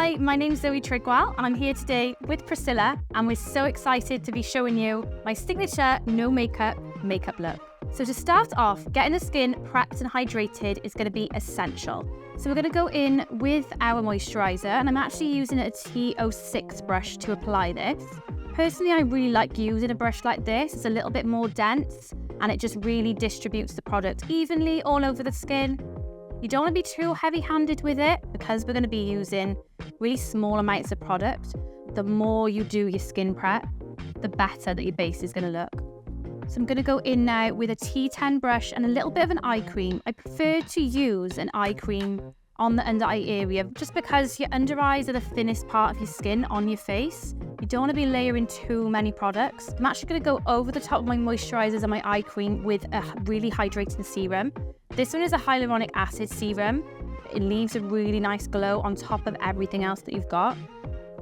Hi, my name's Zoe Trigwell and I'm here today with Priscilla and we're so excited to be showing you my signature no makeup look. So to start off, getting the skin prepped and hydrated is going to be essential. So we're going to go in with our moisturiser and I'm actually using a T06 brush to apply this. Personally, I really like using a brush like this. It's a little bit more dense and it just really distributes the product evenly all over the skin. You don't want to be too heavy-handed with it because we're going to be using really small amounts of product. The more you do your skin prep, the better that your base is going to look. So I'm going to go in now with a T10 brush and a little bit of an eye cream. I prefer to use an eye cream on the under eye area just because your under eyes are the thinnest part of your skin on your face. You don't want to be layering too many products. I'm actually going to go over the top of my moisturizers and my eye cream with a really hydrating serum. This one is a hyaluronic acid serum. It leaves a really nice glow on top of everything else that you've got.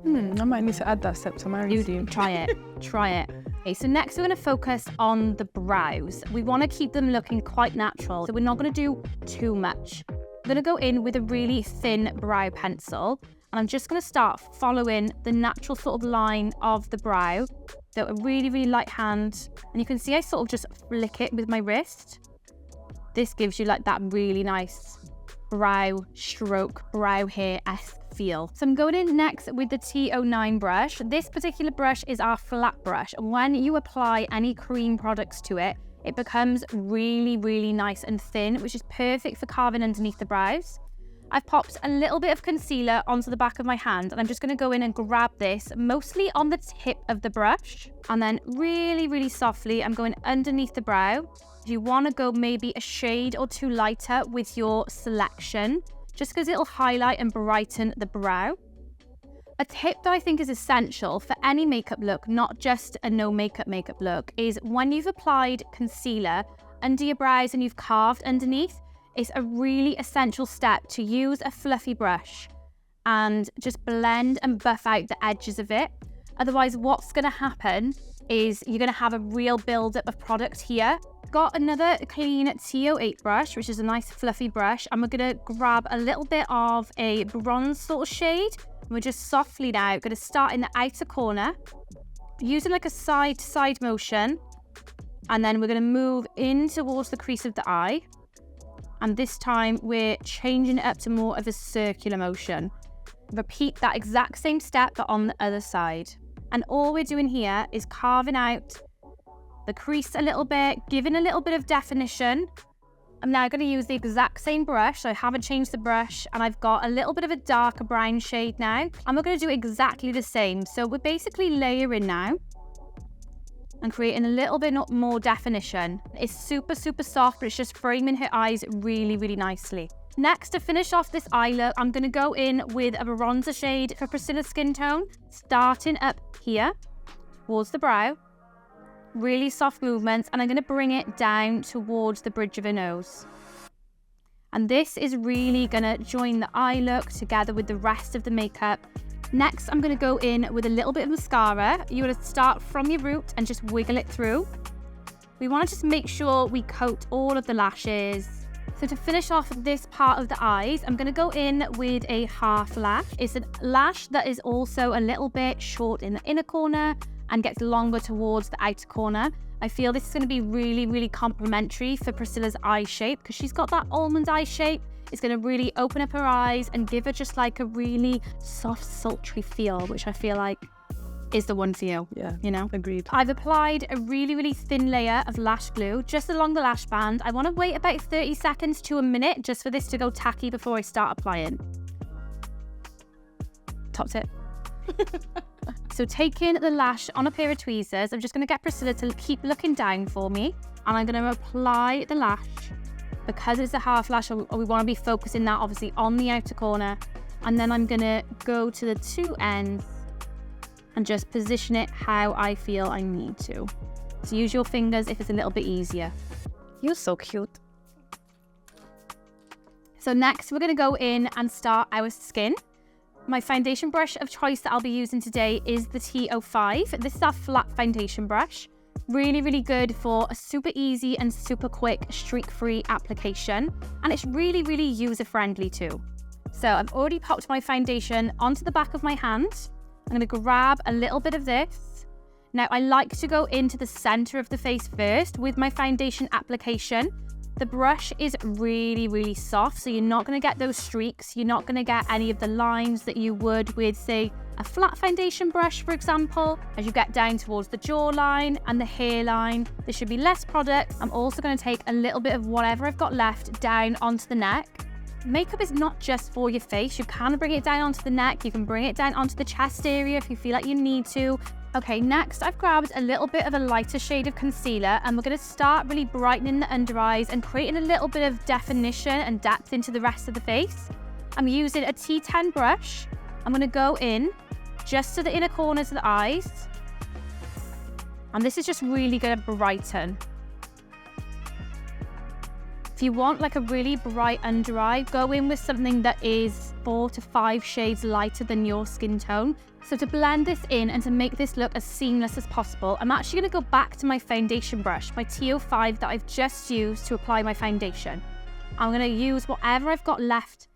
I might need to add that step to my routine. Try it. Try it. Okay, so next we're going to focus on the brows. We want to keep them looking quite natural, so we're not going to do too much. I'm going to go in with a really thin brow pencil and I'm just going to start following the natural sort of line of the brow. So a really, really light hand. And you can see I sort of just flick it with my wrist. This gives you like that really nice brow stroke, brow hair-esque feel. So I'm going in next with the T09 brush. This particular brush is our flat brush. And when you apply any cream products to it, it becomes really, really nice and thin, which is perfect for carving underneath the brows. I've popped a little bit of concealer onto the back of my hand and I'm just going to go in and grab this mostly on the tip of the brush. And then really, really softly, I'm going underneath the brow. If you want to go maybe a shade or two lighter with your selection, just because it'll highlight and brighten the brow. A tip that I think is essential for any makeup look, not just a no makeup look, is when you've applied concealer under your brows and you've carved underneath, it's a really essential step to use a fluffy brush and just blend and buff out the edges of it. Otherwise, what's going to happen is you're going to have a real build-up of product here. Got another clean T08 brush, which is a nice fluffy brush, and we're going to grab a little bit of a bronze sort of shade. And we're just softly now going to start in the outer corner, using like a side-to-side motion, and then we're going to move in towards the crease of the eye. And this time we're changing it up to more of a circular motion. Repeat that exact same step, but on the other side. And all we're doing here is carving out the crease a little bit, giving a little bit of definition. I'm now going to use the exact same brush, so I haven't changed the brush, and I've got a little bit of a darker brown shade now. And we're going to do exactly the same. So we're basically layering now and creating a little bit more definition. It's super, super soft, but it's just framing her eyes really, really nicely. Next, to finish off this eye look, I'm going to go in with a bronzer shade for Priscilla's skin tone, starting up here towards the brow. Really soft movements, and I'm going to bring it down towards the bridge of her nose. And this is really going to join the eye look together with the rest of the makeup. Next, I'm going to go in with a little bit of mascara. You want to start from your root and just wiggle it through. We want to just make sure we coat all of the lashes. So to finish off this part of the eyes, I'm going to go in with a half lash. It's a lash that is also a little bit short in the inner corner and gets longer towards the outer corner. I feel this is going to be really, really complimentary for Priscilla's eye shape because she's got that almond eye shape. It's going to really open up her eyes and give her just like a really soft, sultry feel, which I feel like is the one for you. Yeah, you know? Agreed. I've applied a really, really thin layer of lash glue just along the lash band. I want to wait about 30 seconds to a minute just for this to go tacky before I start applying. Top tip. So taking the lash on a pair of tweezers, I'm just going to get Priscilla to keep looking down for me, and I'm going to apply the lash. Because it's a half lash, we want to be focusing that obviously on the outer corner, and then I'm going to go to the two ends and just position it how I feel I need to. So use your fingers if it's a little bit easier. You're so cute. So next we're going to go in and start our skin. My foundation brush of choice that I'll be using today is the T05. This is our flat foundation brush. Really, really good for a super easy and super quick streak-free application. And it's really, really user-friendly too. So I've already popped my foundation onto the back of my hand. I'm going to grab a little bit of this. Now I like to go into the center of the face first with my foundation application. The brush is really, really soft, so you're not going to get those streaks. You're not going to get any of the lines that you would with, say, a flat foundation brush, for example. As you get down towards the jawline and the hairline, there should be less product. I'm also going to take a little bit of whatever I've got left down onto the neck. Makeup is not just for your face. You can bring it down onto the neck. You can bring it down onto the chest area if you feel like you need to. Okay, next I've grabbed a little bit of a lighter shade of concealer, and we're going to start really brightening the under eyes and creating a little bit of definition and depth into the rest of the face. I'm using a T10 brush. I'm going to go in just to the inner corners of the eyes. And this is just really going to brighten. If you want like a really bright under eye, go in with something that is 4 to 5 shades lighter than your skin tone. So to blend this in and to make this look as seamless as possible, I'm actually going to go back to my foundation brush, my T05 that I've just used to apply my foundation. I'm going to use whatever I've got left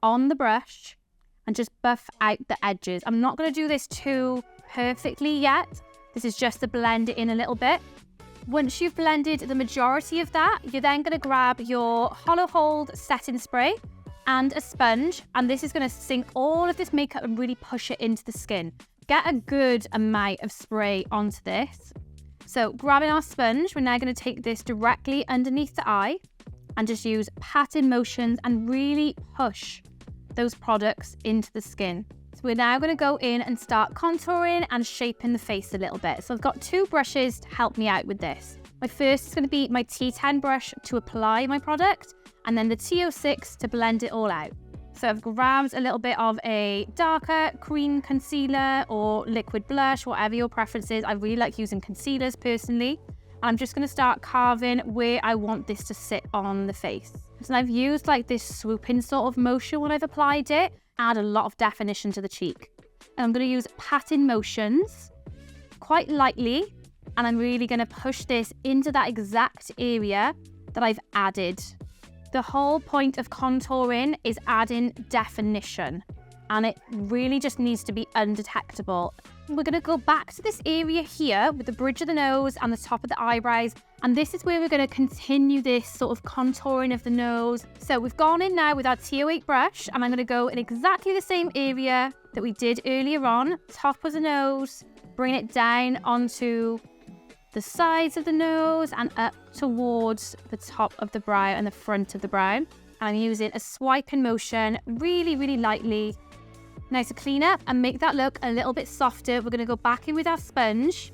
on the brush and just buff out the edges. I'm not going to do this too perfectly yet. This is just to blend it in a little bit. Once you've blended the majority of that, you're then going to grab your Holo Hold setting spray and a sponge, and this is going to sink all of this makeup and really push it into the skin. Get a good amount of spray onto this. So grabbing our sponge, we're now going to take this directly underneath the eye and just use patting motions and really push those products into the skin. So we're now going to go in and start contouring and shaping the face a little bit. So I've got 2 brushes to help me out with this. My first is going to be my T10 brush to apply my product, and then the T06 to blend it all out. So I've grabbed a little bit of a darker cream concealer or liquid blush, whatever your preference is. I really like using concealers personally. And I'm just going to start carving where I want this to sit on the face. So I've used like this swooping sort of motion when I've applied it, add a lot of definition to the cheek. And I'm going to use patting motions quite lightly, and I'm really going to push this into that exact area that I've added. The whole point of contouring is adding definition, and it really just needs to be undetectable. We're going to go back to this area here with the bridge of the nose and the top of the eyebrows, and this is where we're going to continue this sort of contouring of the nose. So we've gone in now with our T08 brush, and I'm going to go in exactly the same area that we did earlier on, top of the nose, bring it down onto the sides of the nose and up towards the top of the brow and the front of the brow. And I'm using a swiping motion really, really lightly. Now to clean up and make that look a little bit softer, we're going to go back in with our sponge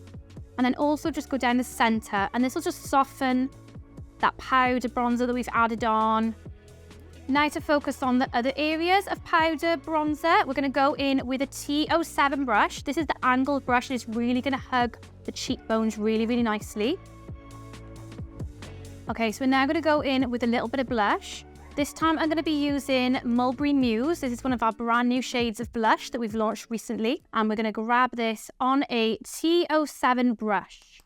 and then also just go down the center, and this will just soften that powder bronzer that we've added on. Now to focus on the other areas of powder bronzer, we're going to go in with a T07 brush. This is the angled brush, and it's really going to hug the cheekbones really, really nicely. Okay, so we're now going to go in with a little bit of blush. This time I'm going to be using Mulberry Muse. This is one of our brand new shades of blush that we've launched recently. And we're going to grab this on a T07 brush.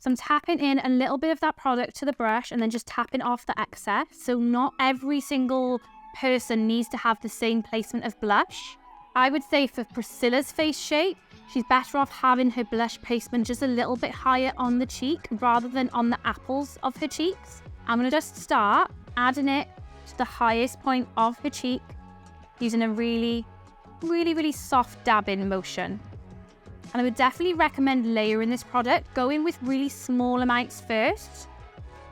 So I'm tapping in a little bit of that product to the brush and then just tapping off the excess. So not every single person needs to have the same placement of blush. I would say for Priscilla's face shape, she's better off having her blush placement just a little bit higher on the cheek rather than on the apples of her cheeks. I'm going to just start adding it to the highest point of her cheek using a really, really, really soft dabbing motion. And I would definitely recommend layering this product. Go in with really small amounts first,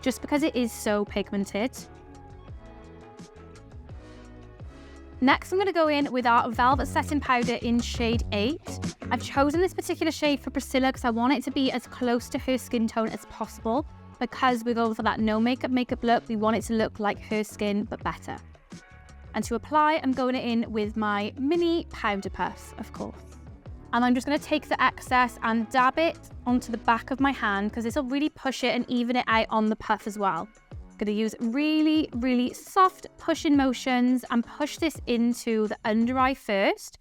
just because it is so pigmented. Next, I'm going to go in with our Velvet Setting Powder in shade 8. I've chosen this particular shade for Priscilla because I want it to be as close to her skin tone as possible. Because we're going for that no makeup look, we want it to look like her skin, but better. And to apply, I'm going in with my mini powder puff, of course. And I'm just going to take the excess and dab it onto the back of my hand because this will really push it and even it out on the puff as well. I'm going to use really, really soft pushing motions and push this into the under eye first.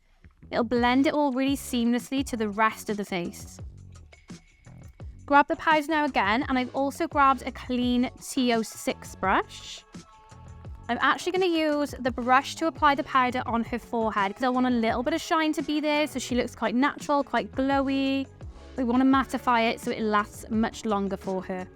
It'll blend it all really seamlessly to the rest of the face. Grab the powder now again, and I've also grabbed a clean T06 brush. I'm actually going to use the brush to apply the powder on her forehead because I want a little bit of shine to be there so she looks quite natural, quite glowy. We want to mattify it so it lasts much longer for her.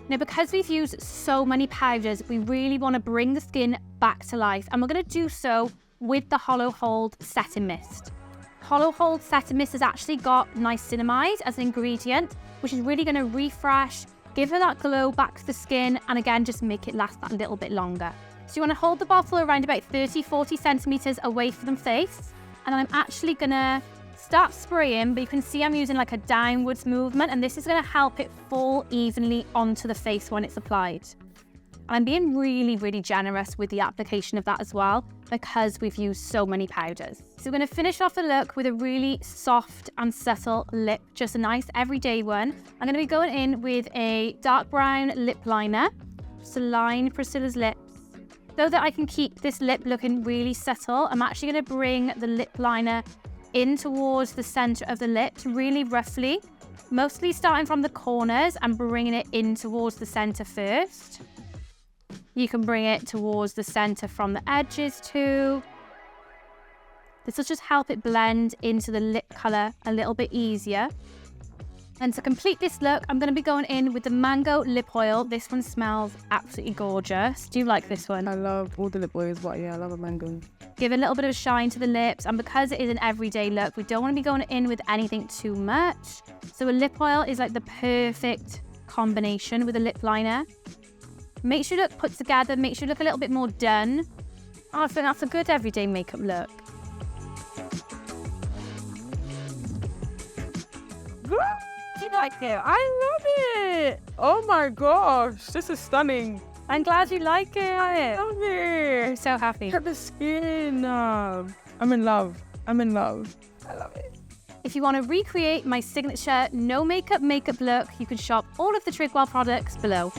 Now, because we've used so many powders, we really want to bring the skin back to life, and we're going to do so with the Holo Hold Setting Mist. Holo Hold Setting Mist has actually got niacinamide as an ingredient, which is really going to refresh, give her that glow back to the skin, and again, just make it last that little bit longer. So you want to hold the bottle around about 30-40 centimeters away from the face, and then I'm actually going to start spraying, but you can see I'm using like a downwards movement, and this is going to help it fall evenly onto the face when it's applied. And I'm being really, really generous with the application of that as well because we've used so many powders. So we're going to finish off the look with a really soft and subtle lip, just a nice everyday one. I'm going to be going in with a dark brown lip liner to line Priscilla's lips. So that I can keep this lip looking really subtle, I'm actually going to bring the lip liner in towards the center of the lips really roughly, mostly starting from the corners and bringing it in towards the center first. You can bring it towards the center from the edges too. This will just help it blend into the lip color a little bit easier. And to complete this look, I'm going to be going in with the Mango Lip Oil. This one smells absolutely gorgeous. Do you like this one? I love all the lip oils, but yeah, I love a mango. Give a little bit of shine to the lips, and because it is an everyday look, we don't want to be going in with anything too much. So a lip oil is like the perfect combination with a lip liner. Make sure you look put together, make sure you look a little bit more done. Oh, I think that's a good everyday makeup look. You like it? I love it. Oh my gosh, this is stunning. I'm glad you like it. I love it. I'm so happy. Look at the skin. I'm in love. I'm in love. I love it. If you want to recreate my signature no makeup look, you can shop all of the Trigwell products below.